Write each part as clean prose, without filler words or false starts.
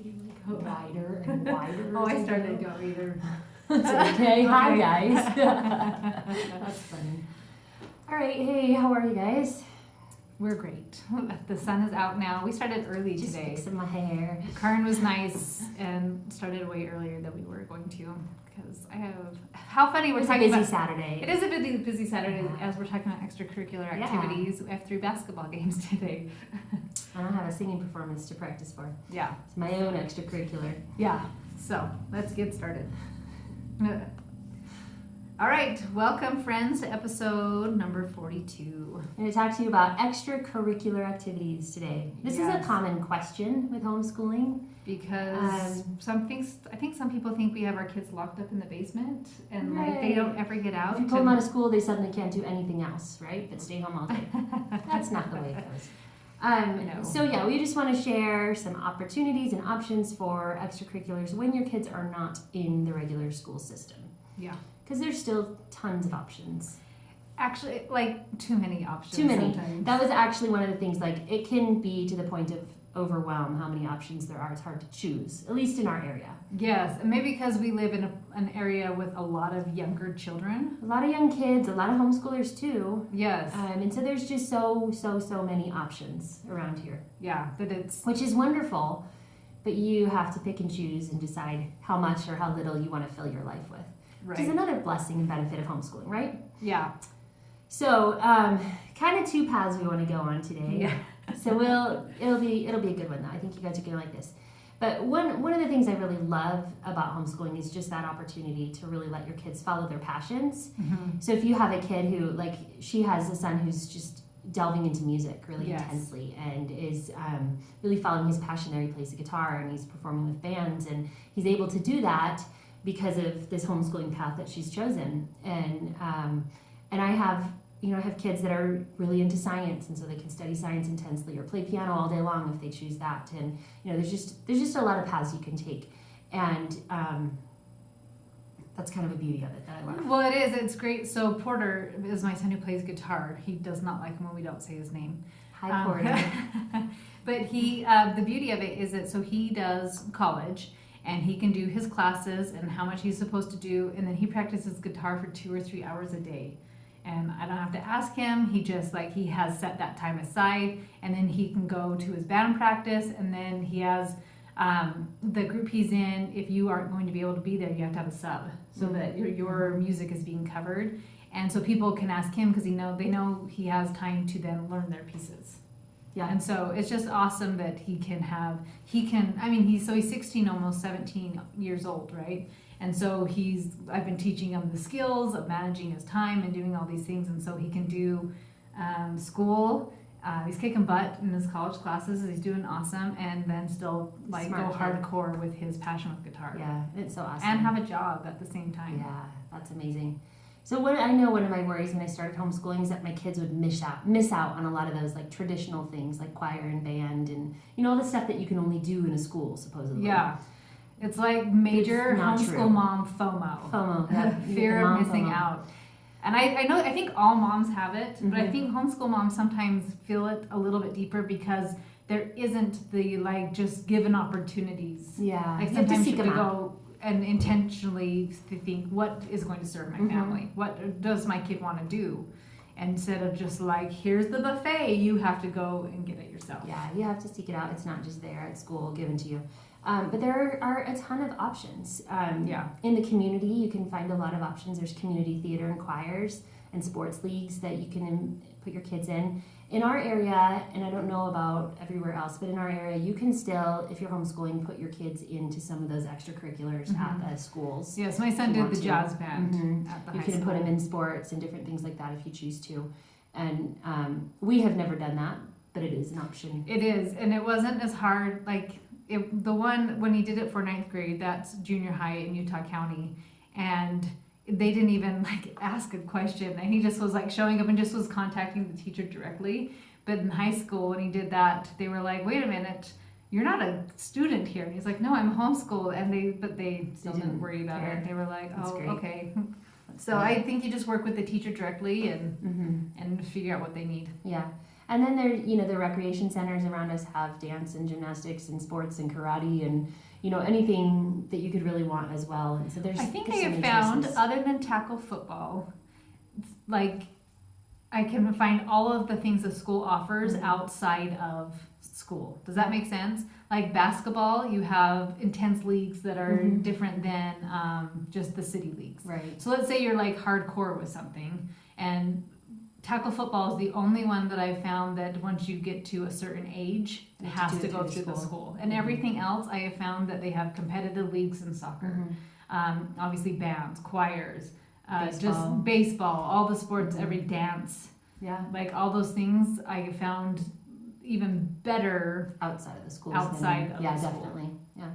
getting like wider and wider. Oh, I started to go either. Okay, hi guys. That's funny. All right, hey, how are you guys? We're great. The sun is out now. We started early Just today. fixing my hair. Karen was nice and started way earlier than we were going to because I have. How funny we're talking busy about. Saturday. It is a busy Saturday as we're talking about extracurricular activities. We have 3 basketball games today. I don't have a singing performance to practice for. Yeah. It's my own extracurricular. Yeah. So let's get started. All right, welcome friends to episode number 42. I'm going to talk to you about extracurricular activities today. This is a common question with homeschooling. Because I think some people think we have our kids locked up in the basement and like they don't ever get out. If you pull them out of school, they suddenly can't do anything else, right? But stay home all day. That's not the way it goes. So yeah, we just want to share some opportunities and options for extracurriculars when your kids are not in the regular school system. Yeah. Because there's still tons of options. Actually, like too many options. Too many. Sometimes. That was actually one of the things, like it can be to the point of overwhelm how many options there are. It's hard to choose, at least in our area. Yes, and maybe because we live in an area with a lot of younger children. A lot of young kids, a lot of homeschoolers too. Yes. And so there's just so many options around here. Yeah, that it's... Which is wonderful, but you have to pick and choose and decide how much or how little you want to fill your life with. Right. Which is another blessing and benefit of homeschooling, right? Yeah. So, kind of 2 paths we want to go on today. Yeah. So it'll be a good one though. I think you guys are gonna like this. But one of the things I really love about homeschooling is just that opportunity to really let your kids follow their passions. Mm-hmm. So if you have a kid who, like, she has a son who's just delving into music really intensely and is really following his passion there. He plays the guitar and he's performing with bands, and he's able to do that because of this homeschooling path that she's chosen. And I have kids that are really into science, and so they can study science intensely or play piano all day long if they choose that. And there's just a lot of paths you can take, and that's kind of a beauty of it that I love. Well, it is. It's great. So Porter is my son who plays guitar. He does not like when we don't say his name. Hi, Porter. But the beauty of it is that so he does college. And he can do his classes and how much he's supposed to do, and then he practices guitar for 2 or 3 hours a day. And I don't have to ask him. He just he has set that time aside, and then he can go to his band practice, and then he has the group he's in. If you aren't going to be able to be there, you have to have a sub so that your music is being covered, and so people can ask him because they know he has time to then learn their pieces. Yeah. And so it's just awesome that he's 16, almost 17 years old, right? And so I've been teaching him the skills of managing his time and doing all these things. And so he can do school. He's kicking butt in his college classes. He's doing awesome. And then still go hardcore with his passion with guitar. Yeah, it's so awesome. And have a job at the same time. Yeah, that's amazing. So I know one of my worries when I started homeschooling is that my kids would miss out on a lot of those traditional things like choir and band and all the stuff that you can only do in a school supposedly. Yeah, it's like major homeschool mom FOMO. FOMO, fear of missing out. And I think all moms have it, but I think homeschool moms sometimes feel it a little bit deeper because there isn't the just given opportunities. Yeah, like sometimes you have to go and intentionally think, what is going to serve my family? What does my kid want to do? Instead of just here's the buffet, you have to go and get it yourself. Yeah, you have to seek it out. It's not just there at school given to you. But there are a ton of options. In the community, you can find a lot of options. There's community theater and choirs and sports leagues that you can put your kids in. In our area, and I don't know about everywhere else, but in our area, you can still, if you're homeschooling, put your kids into some of those extracurriculars at the schools. Yes, my son did the jazz band at the high school. You can put him in sports and different things like that if you choose to. And we have never done that, but it is an option. It is, and it wasn't as hard. The one, when he did it for 9th grade, that's junior high in Utah County, and they didn't even ask a question, and he just was showing up and just was contacting the teacher directly. But in high school, when he did that, they were like, wait a minute, you're not a student here. And he's like, no, I'm homeschooled. And they still didn't worry about it. They were like, oh, okay. So I think you just work with the teacher directly and figure out what they need. Yeah. And then there, the recreation centers around us have dance and gymnastics and sports and karate and, anything that you could really want as well. And so I think I so have many found, choices. other than tackle football, like I can find all of the things the school offers outside of school. Does that make sense? Like basketball, you have intense leagues that are different than just the city leagues. Right. So let's say you're like hardcore with something, and tackle football is the only one that I've found that once you get to a certain age, it has to go through the school. And everything else, I have found that they have competitive leagues in soccer. Obviously bands, choirs, just baseball, all the sports, every dance. Yeah. Like all those things I have found even better outside of the schools. Yeah, definitely. Yeah.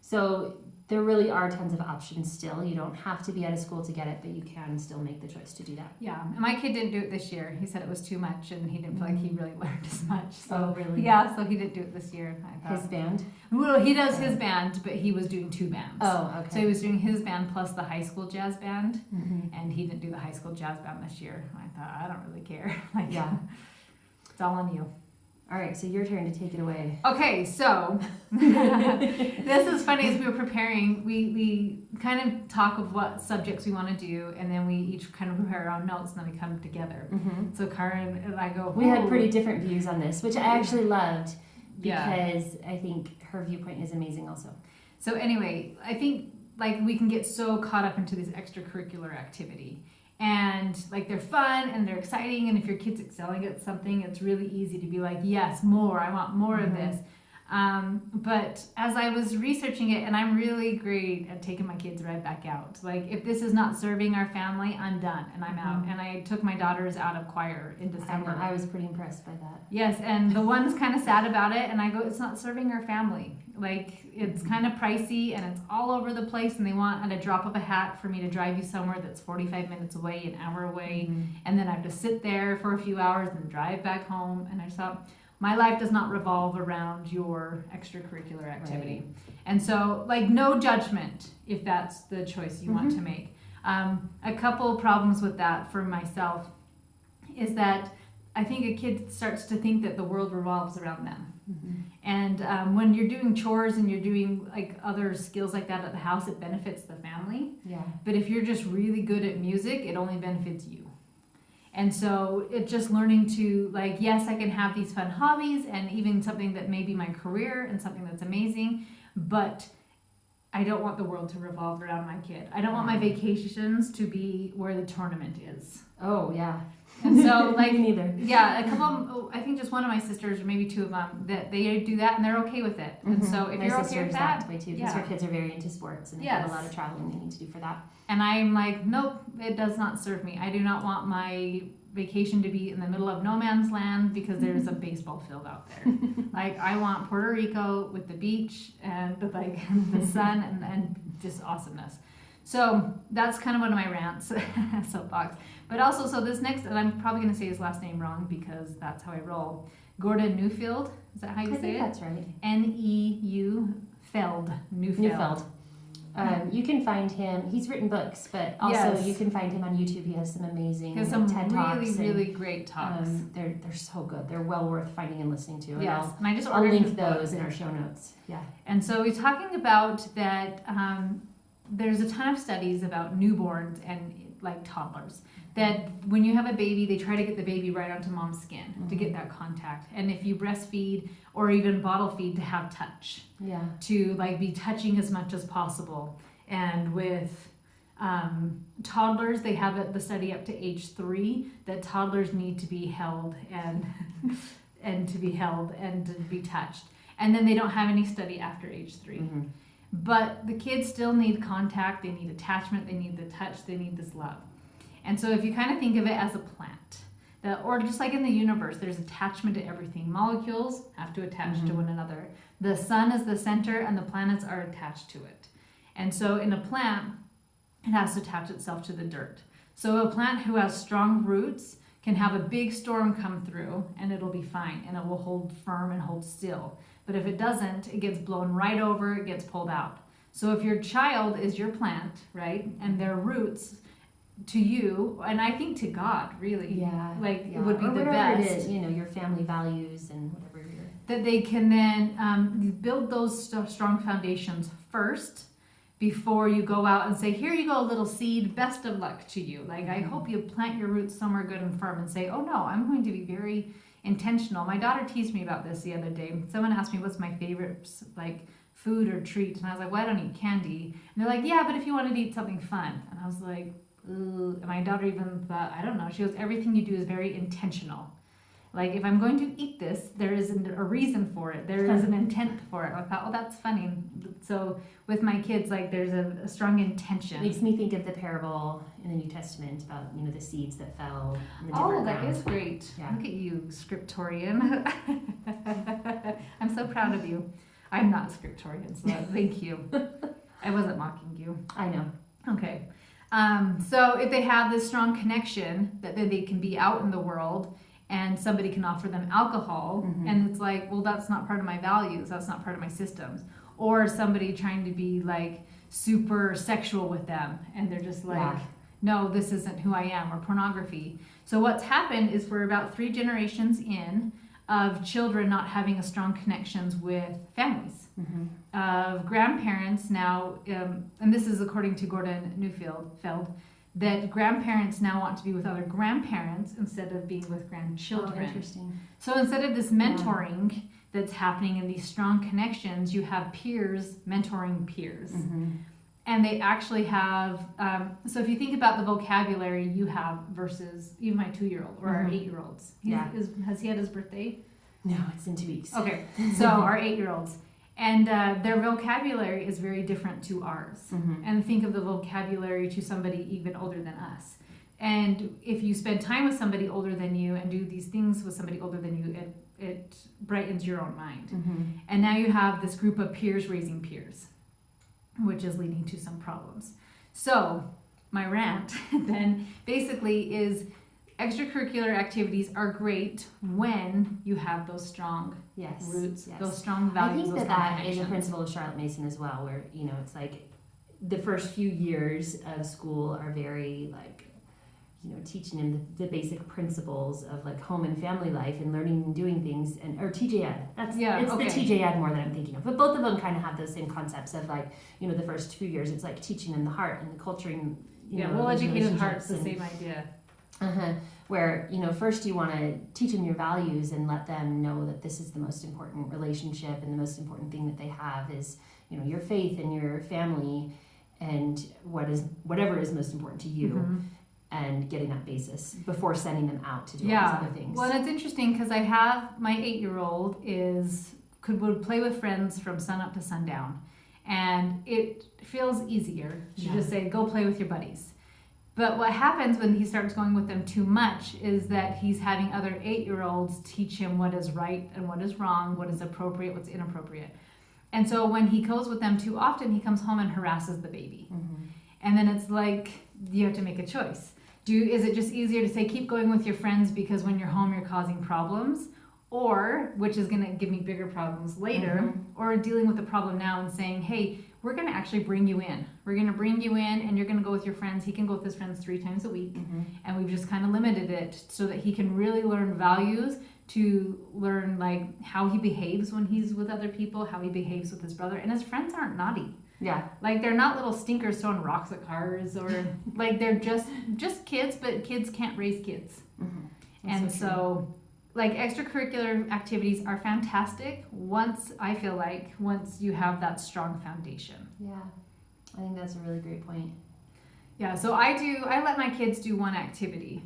So there really are tons of options still. You don't have to be at a school to get it, but you can still make the choice to do that. Yeah. And my kid didn't do it this year. He said it was too much and he didn't feel like he really learned as much. So really? Yeah, so he didn't do it this year. I thought. His band? Well, he does his band, but he was doing 2 bands. Oh, okay. So he was doing his band plus the high school jazz band, and he didn't do the high school jazz band this year. I thought, I don't really care. It's all on you. All right, so your turn to take it away. Okay, so this is funny. As we were preparing, we kind of talk of what subjects we want to do, and then we each kind of prepare our own notes, and then we come together. So Karen and I go. We had pretty different views on this, which I actually loved because I think her viewpoint is amazing also. So anyway, I think like we can get so caught up into this extracurricular activity. And like they're fun and they're exciting, and if your kid's excelling at something, it's really easy to be like, yes, more, I want more of this. But as I was researching it, and I'm really great at taking my kids right back out. Like if this is not serving our family, I'm done and I'm out. And I took my daughters out of choir in December. I was pretty impressed by that. Yes, and the one's kind of sad about it, and I go, it's not serving our family. Like it's kind of pricey and it's all over the place, and they want at a drop of a hat for me to drive you somewhere that's 45 minutes away, an hour away, and then I have to sit there for a few hours and drive back home. And I thought, my life does not revolve around your extracurricular activity. And so like no judgment if that's the choice you want to make. A couple problems with that for myself is that I think a kid starts to think that the world revolves around them. And when you're doing chores and you're doing like other skills like that at the house, it benefits the family. Yeah. But if you're just really good at music, it only benefits you. And so it's just learning to like, yes, I can have these fun hobbies and even something that may be my career and something that's amazing, but I don't want the world to revolve around my kid. I don't want my vacations to be where the tournament is. Oh, yeah. And so, like, neither. Yeah, a couple of them, I think just one of my sisters, or maybe 2 of them, that they do that and they're okay with it. And so, if you're okay with that, way too, because her kids are very into sports and they have a lot of traveling they need to do for that. And I'm like, nope, it does not serve me. I do not want my vacation to be in the middle of no man's land because there's a baseball field out there. Like, I want Puerto Rico with the beach and like the sun and just awesomeness. So that's kind of one of my rants, soapbox. But also, so this next, and I'm probably going to say his last name wrong because that's how I roll. Gordon Neufeld, is that how you say it? I think that's right. N-E-U Feld, Neufeld. You can find him, he's written books, but also you can find him on YouTube. He has some amazing TED Talks. Really great talks. They're so good. They're well worth finding and listening to. Yes, and I just I'll link those in our show notes. Yeah. And so we're talking about that there's a ton of studies about newborns and like toddlers that when you have a baby, they try to get the baby right onto mom's skin to get that contact. And if you breastfeed or even bottle feed, to have touch. Yeah. To like be touching as much as possible. And with toddlers, they have the study up to age 3 that toddlers need to be held and to be held and to be touched. And then they don't have any study after age 3. But the kids still need contact, they need attachment, they need the touch, they need this love. And so if you kind of think of it as a plant, or just like in the universe, there's attachment to everything. Molecules have to attach to one another. The sun is the center and the planets are attached to it. And so in a plant, it has to attach itself to the dirt. So a plant who has strong roots can have a big storm come through and it'll be fine and it will hold firm and hold still. But if it doesn't, it gets blown right over, it gets pulled out. So if your child is your plant, right, and their roots to you, and I think to God, really. Yeah. Like, yeah. it would be or the whatever best. It is, your family values and whatever you're. That they can then build those strong foundations first before you go out and say, here you go, little seed, best of luck to you. Like, I hope you plant your roots somewhere good and firm and say, oh no, I'm going to be very intentional. My daughter teased me about this the other day. Someone asked me what's my favorite, like, food or treat, and I was like, well, I don't eat candy. And they're like, yeah, but if you wanted to eat something fun. And I was like, ooh. And my daughter even thought, I don't know. She goes, everything you do is very intentional. Like, if I'm going to eat this, there is a reason for it. There is an intent for it. I thought, oh, that's funny. So with my kids, like, there's a strong intention. It makes me think of the parable in the New Testament about, the seeds that fell in the Oh, different that ground. is great. Yeah. Look at you, scriptorian. I'm so proud of you. I'm not a scriptorian, so thank you. I wasn't mocking you. I know. Okay. So if they have this strong connection that then they can be out in the world and somebody can offer them alcohol, and it's like, well, that's not part of my values, that's not part of my systems. Or somebody trying to be like super sexual with them, and they're just like, no, this isn't who I am, or pornography. So what's happened is we're about 3 generations in of children not having a strong connections with families. Of grandparents now, and this is according to Gordon Neufeld, that grandparents now want to be with other grandparents instead of being with grandchildren. Oh, interesting. So instead of this mentoring that's happening in these strong connections, you have peers mentoring peers. And they actually have, so if you think about the vocabulary you have versus even my 2-year-old or our 8-year-olds. Has he had his birthday? No, it's in 2 weeks. Okay, so our 8-year-olds. And their vocabulary is very different to ours. And think of the vocabulary to somebody even older than us. And if you spend time with somebody older than you and do these things with somebody older than you, it brightens your own mind. And now you have this group of peers raising peers, which is leading to some problems. So my rant then basically is extracurricular activities are great when you have those strong roots, those strong values. I think that is a principle of Charlotte Mason as well, where it's like the first few years of school are very like teaching them the basic principles of like home and family life and learning and doing things, and or TJ Ed. The TJ Ed more that I'm thinking of, but both of them kind of have those same concepts of like the first few years it's like teaching them the heart and the culturing. Well-educated heart's the same idea. Where first you want to teach them your values and let them know that this is the most important relationship, and the most important thing that they have is your faith and your family, and whatever is most important to you, and getting that basis before sending them out to do all these other things. Well, it's interesting because I have my 8-year-old would play with friends from sun up to sundown, and it feels easier to just say go play with your buddies. But what happens when he starts going with them too much is that he's having other 8-year-olds teach him what is right and what is wrong, what is appropriate, what's inappropriate. And so when he goes with them too often, he comes home and harasses the baby. And then it's like, you have to make a choice. Is it just easier to say, keep going with your friends because when you're home, you're causing problems? Or, which is going to give me bigger problems later, or dealing with the problem now and saying, hey, we're going to actually bring you in. We're going to bring you in, and you're going to go with your friends. He can go with his friends 3 times a week. And we've just kind of limited it so that he can really learn values, to learn like how he behaves when he's with other people, how he behaves with his brother. And his friends aren't naughty. Like, they're not little stinkers throwing rocks at cars, or like they're just kids, but kids can't raise kids. And so like extracurricular activities are fantastic once you have that strong foundation. I think that's a really great point. So I let my kids do one activity.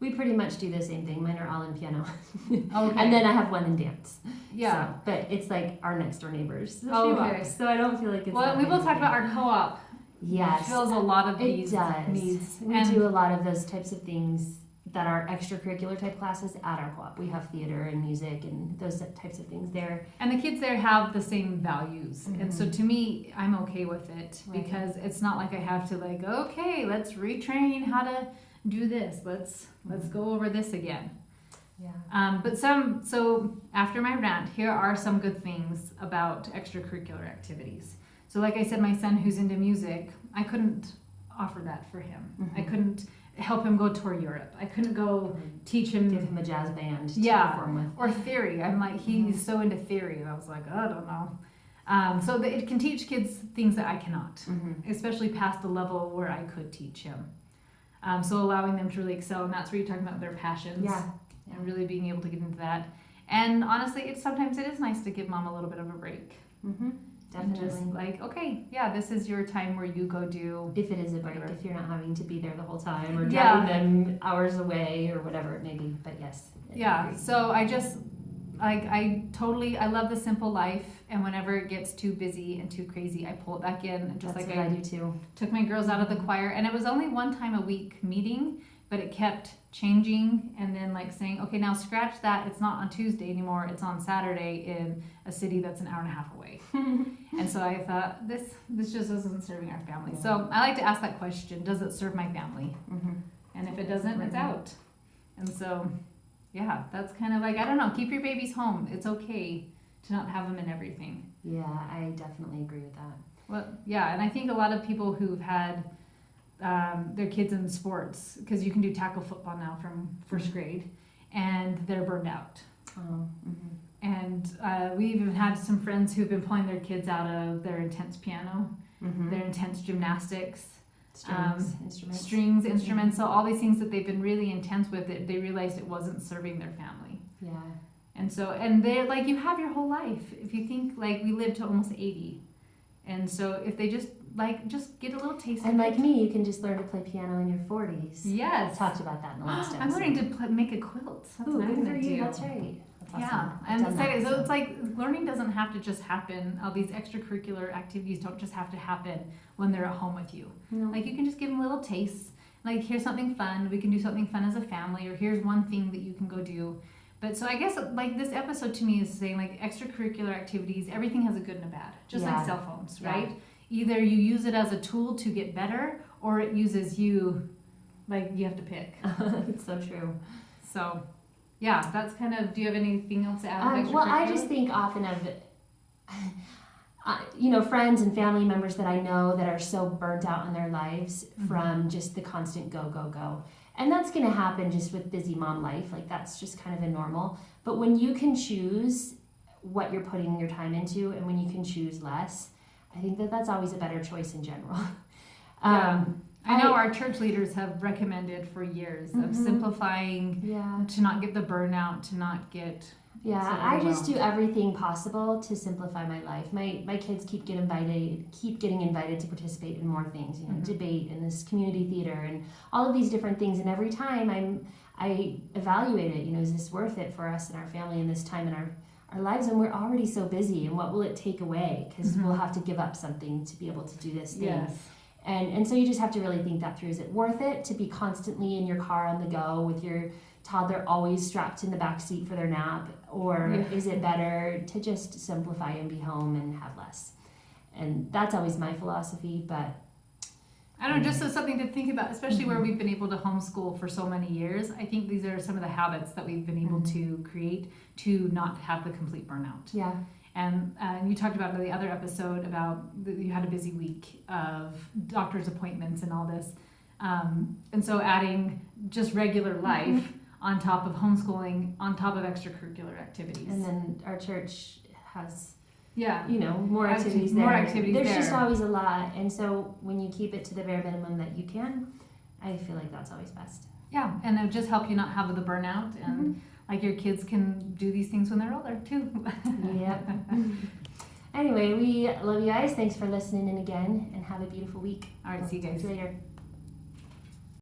We pretty much do the same thing. Mine are all in piano. And then I have one in dance. So, but it's like our next door neighbors. So I don't feel like it's. Well, we will talk about our co-op. Yes. It fills a lot of these needs. We do a lot of those types of things that are extracurricular type classes at our co-op. We have theater and music and those types of things there. And the kids there have the same values. And so to me, I'm okay with it because it's not like I have to like, okay, let's retrain how to do this. Let's go over this again. So after my rant, here are some good things about extracurricular activities. So like I said, my son who's into music, I couldn't offer that for him. Mm-hmm. I couldn't help him go tour Europe. I couldn't go teach him. Give him a jazz band to Yeah, perform with. or theory. I'm like, he's so into theory. And I was like, oh, I don't know. So it can teach kids things that I cannot, Mm-hmm. especially past the level where I could teach him. So allowing them to really excel, and that's where you're talking about their passions. Yeah. And really being able to get into that. And honestly, sometimes it is nice to give mom a little bit of a break. Mm-hmm. And Definitely. just like, okay, yeah, this is your time where you go do. If it is a break, whatever. if you're not having to be there the whole time or Yeah. driving them hours away or whatever it may be. But yes. Yeah, so I just, I love the simple life, and whenever it gets too busy and too crazy, I pull it back in, and just That's like what I do too. took my girls out of the choir, and it was only one time a week meeting, but it kept changing, and then like saying, okay, now scratch that, it's not on Tuesday anymore, it's on Saturday in a city that's an hour and a half away. And so I thought, this just isn't serving our family. Yeah. So I like to ask that question, does it serve my family? Mm-hmm. And if it doesn't, it's out. And so, yeah, that's kind of like, I don't know, keep your babies home. It's okay to not have them in everything. Yeah, I definitely agree with that. Well, yeah, and I think a lot of people who've had their kids in sports, because you can do tackle football now from first grade, and they're burned out. Oh, mm-hmm. And we even had some friends who've been pulling their kids out of their intense piano, Mm-hmm. their intense gymnastics, Strings, instruments. So all these things that they've been really intense with, they realized it wasn't serving their family. Yeah. And so, and they're like, you have your whole life. If you think like we lived to almost 80. And so if they just get a little taste And of like it. me, you can just learn to play piano in your 40s. Yes. I talked about that in the last episode. I'm learning to make a quilt. That's Ooh, what I'm good going for to you. do. That's right. That's awesome. Yeah, I've I'm done that, excited. So it's like learning doesn't have to just happen. All these extracurricular activities don't just have to happen when they're at home with you. No. Like you can just give them little tastes. Like here's something fun. We can do something fun as a family, or here's one thing that you can go do. But so I guess like this episode to me is saying like extracurricular activities, everything has a good and a bad, just Yeah. like cell phones, Yeah. right? Either you use it as a tool to get better, or it uses you, like you have to pick. It's so true. So, yeah, that's kind of. Do you have anything else to add? Well, I just think often of, friends and family members that I know that are so burnt out in their lives from just the constant go, go, go. And that's going to happen just with busy mom life. Like that's just kind of a normal. But when you can choose what you're putting your time into and when you can choose less, I think that that's always a better choice in general. I know our church leaders have recommended for years of simplifying to not get the burnout, to not get Yeah, so I just do overwhelmed. everything possible to simplify my life. My kids keep getting invited to participate in more things, debate and this community theater and all of these different things. And every time I evaluate it, is this worth it for us and our family in this time in our lives? And we're already so busy, and what will it take away? Because we'll have to give up something to be able to do this thing. Yes. And so you just have to really think that through. Is it worth it to be constantly in your car on the go with your toddler always strapped in the back seat for their nap? Or is it better to just simplify and be home and have less? And that's always my philosophy, but I don't know, just as something to think about, especially where we've been able to homeschool for so many years. I think these are some of the habits that we've been able to create to not have the complete burnout. yeah. And you talked about in the other episode about you had a busy week of doctor's appointments and all this. And so adding just regular life on top of homeschooling, on top of extracurricular activities. And then our church has, Yeah. more activities there. More activities There's there. just always a lot. And so when you keep it to the bare minimum that you can, I feel like that's always best. Yeah, and it'll just help you not have the burnout, and like your kids can do these things when they're older too. Yep. Anyway, we love you guys. Thanks for listening in again, and have a beautiful week. All right, see you guys. Talk to you later.